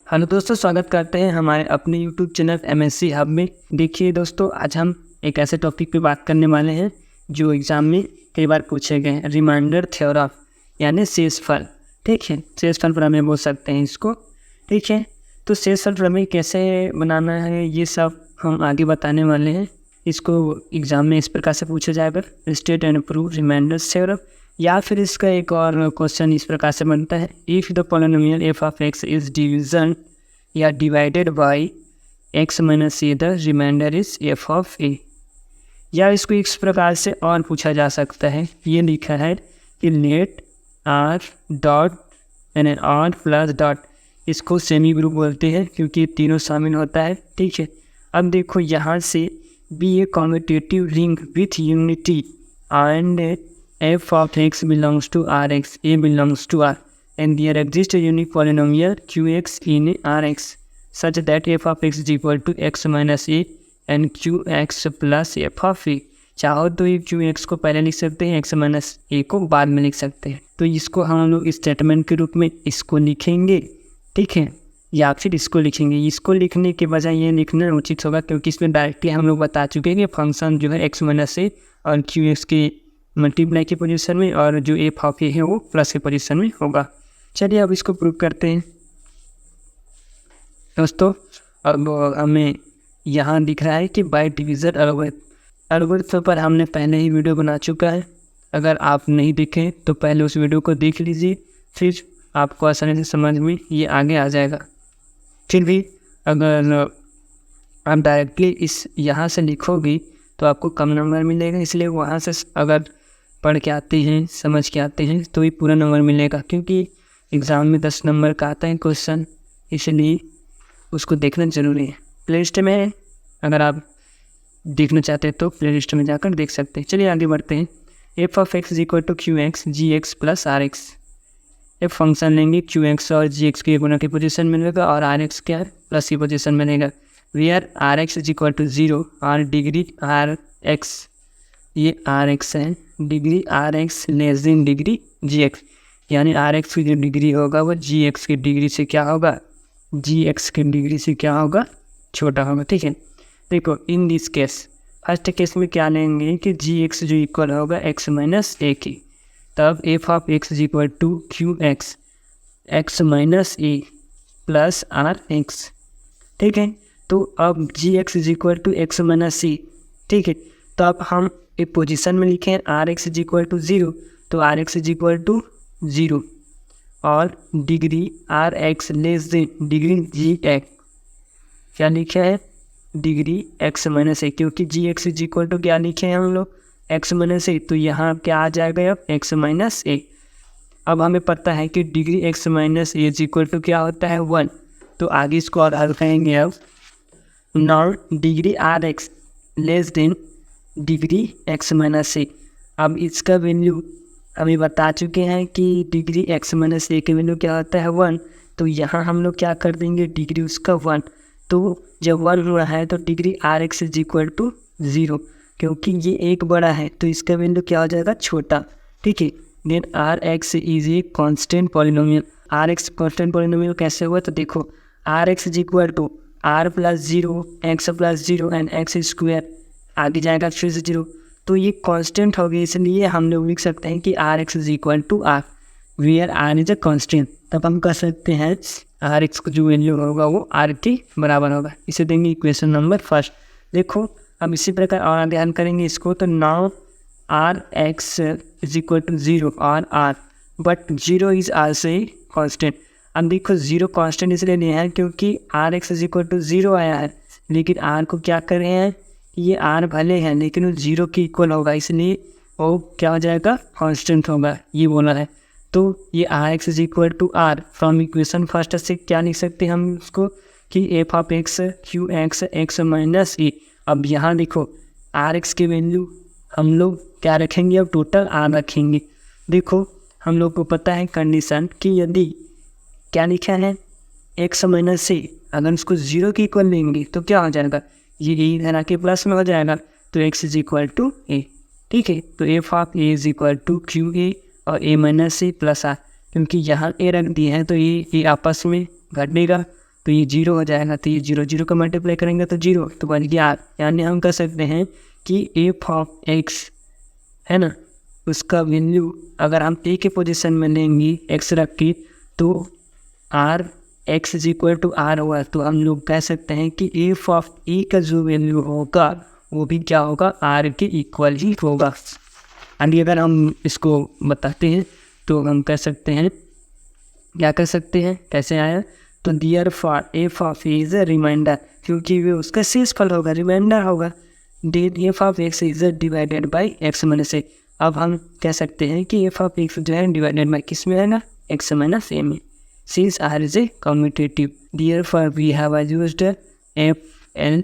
Hello दोस्तों, स्वागत करते हैं हमारे अपने यूट्यूब चैनल एमएससी हब में। देखिए दोस्तों, आज हम एक ऐसे टॉपिक पे बात करने वाले हैं जो एग्ज़ाम में कई बार पूछे गए हैं, रिमाइंडर थ्योरम यानी शेषफल। ठीक है, शेषफल प्रमेय बोल सकते हैं इसको। ठीक है, तो शेषफल प्रमेय कैसे बनाना है ये सब हम आगे बताने वाले हैं। इसको एग्ज़ाम में इस प्रकार से पूछा जाएगा, state and prove remainder theorem. या फिर इसका एक और क्वेश्चन इस प्रकार से बनता है, if the polynomial F of x is division या divided by X minus A, the remainder is F of A. या इसको इस प्रकार से और पूछा जा सकता है, ये लिखा है कि लेट आर डॉट यानी आर प्लस डॉट, इसको सेमी ग्रुप बोलते हैं क्योंकि तीनों शामिल होता है। ठीक है, अब देखो यहाँ से be a commutative ring with unity and f of x belongs to Rx, a belongs to R, and there exists a unique polynomial qx in Rx such that f of x is equal to x minus a and qx plus f of a। चाहो तो ये qx को पहले लिख सकते हैं, x minus a को बाद में लिख सकते हैं। तो इसको हम लोग स्टेटमेंट के रूप में इसको लिखेंगे, ठीक है, या फिर इसको लिखेंगे। इसको लिखने के बजाय ये लिखना उचित होगा क्योंकि इसमें डायरेक्टली हम लोग बता चुके हैं कि फंक्शन जो है x माइनस a और qx के मल्टीप्लाई की पोजीशन में और जो एफ ऑफ ए है वो प्लस की पोजीशन में होगा। चलिए अब इसको प्रूव करते हैं दोस्तों। अब हमें यहाँ दिख रहा है कि बाय डिवीजन एल्गोरिथम पर हमने पहले ही वीडियो बना चुका है। अगर आप नहीं देखें तो पहले उस वीडियो को देख लीजिए, फिर आपको आसानी से समझ में ये आगे आ जाएगा। फिर भी अगर आप डायरेक्टली इस यहाँ से लिखोगे तो आपको कम नंबर मिलेगा, इसलिए वहाँ से अगर पढ़ के आते हैं, समझ के आते हैं तो ही पूरा नंबर मिलेगा, क्योंकि एग्ज़ाम में 10 नंबर का आता है क्वेश्चन, इसलिए उसको देखना ज़रूरी है। प्ले लिस्ट में है, अगर आप देखना चाहते हैं तो प्ले लिस्ट में जाकर देख सकते हैं। चलिए आगे बढ़ते हैं। F of x is equal to Q x g x plus are x. एक फंक्शन लेंगे, क्यू एक्स और जी एक्स के गुणा की पोजीशन मिलेगा और आर एक्स क्या है, प्लस की पोजीशन मिलेगा। Where r x is equal to 0 और डिग्री आर एक्स, ये आर एक्स है, degree are x less than degree g x, यानी आर एक्स की जो डिग्री होगा वो जी एक्स की डिग्री से क्या होगा, जी एक्स की डिग्री से क्या होगा, छोटा होगा। ठीक है, देखो in this case, first case में क्या लेंगे कि जी एक्स जो इक्वल होगा एक्स माइनस ए की, तब F of x is equal to Q X X minus A plus are X. ठीक है, तो अब G x is equal to X minus C. ठीक है, तो अब हम एक पोजीशन में लिखें R x is equal to 0, तो are x is equal to 0 और degree are x less than degree g x, क्या लिखा है, डिग्री एक्स माइनस ए, क्योंकि g x is equal to क्या लिखे हैं हम लोग, एक्स माइनस ए, तो यहाँ क्या आ जाएगा अब एक्स माइनस ए। अब हमें पता है कि degree x minus a is equal to क्या होता है 1, तो आगे इसको और हल करेंगे। अब nor degree are x less than degree x minus A, अब इसका वैल्यू हमें बता चुके हैं कि डिग्री एक्स माइनस ए की वैल्यू क्या होता है 1, तो यहाँ हम लोग क्या कर देंगे, डिग्री उसका 1, तो जब 1 हुआ है तो degree are x is equal to 0, क्योंकि ये एक बड़ा है तो इसका वैल्यू क्या हो जाएगा, छोटा। ठीक है, then r x is a constant polynomial. R x constant polynomial कैसे हुआ, तो देखो r x is equal to r plus 0 x plus 0 and x square, आगे जाएगा फिर से 0, तो ये कांस्टेंट हो गई, इसलिए हम लोग लिख सकते हैं कि r x is equal to r, where r is a constant. तब हम कह सकते हैं आर एक्स का जो वैल्यू होगा वो आर के बराबर होगा। इसे देंगे इक्वेशन नंबर फर्स्ट। देखो अब इसी प्रकार और ध्यान करेंगे इसको, तो now r x is equal to 0 और r, but 0 is also a constant. अब देखो 0 कांस्टेंट इसलिए नहीं है क्योंकि r x is equal to 0 आया है, लेकिन आर को क्या कर रहे हैं, ये आर भले हैं लेकिन वो 0 के इक्वल होगा, इसलिए वो क्या हो जाएगा, कांस्टेंट होगा, ये बोला है। तो ये are x is equal to R, from equation first से क्या लिख सकते हैं हम उसको कि F of X Q X X minus A. अब यहाँ देखो आर एक्स की वैल्यू हम लोग क्या रखेंगे, अब टोटल आर रखेंगे। देखो हम लोग को पता है कंडीशन कि यदि क्या लिखा है एक्स माइनस ए, अगर उसको 0 के इक्वल लेंगे तो क्या हो जाएगा, ये ए धरा के प्लस में हो जाएगा, तो x is equal to a. ठीक है, तो f of A is equal to q a और a minus A plus r, क्योंकि यहाँ ए रख दिए हैं तो ये आपस में घटेगा, तो ये 0 हो जाएगा, तो ये 0 0 का मल्टीप्लाई करेंगे तो 0, तो बन गया आर। यानी हम कह सकते हैं कि एफ ऑफ एक्स है ना, उसका वैल्यू अगर हम ए के पोजीशन में लेंगे एक्स रख के, तो are x is equal to r हुआ, तो हम लोग कह सकते हैं कि एफ ऑफ ए का जो वैल्यू होगा वो भी क्या होगा, आर के इक्वल ही होगा। यानी अगर हम इसको बताते हैं तो हम कह सकते हैं, क्या कर सकते हैं, कैसे आया, तो therefore F of A is a remainder, क्योंकि वो उसका शेषफल होगा, रिमाइंडर होगा। That F of x is divided by X minus A. अब हम कह सकते हैं कि एफ ऑफ एक्स जो है डिवाइडेड बाई किस में आएगा, एक्स माइनस ए में। Since R is a commutative, therefore we have used f n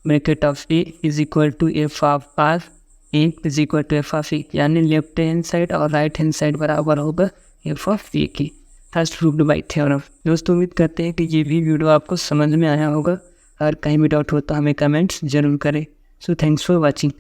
bracket of a is equal to f of r, a is equal to f of a, यानी left hand side और right hand side बराबर होगा f of a की। First proved bye theorem. दोस्तों उम्मीद करते हैं कि ये भी वीडियो आपको समझ में आया होगा। अगर कहीं भी डाउट हो तो हमें कमेंट्स जरूर करें। So thanks for watching.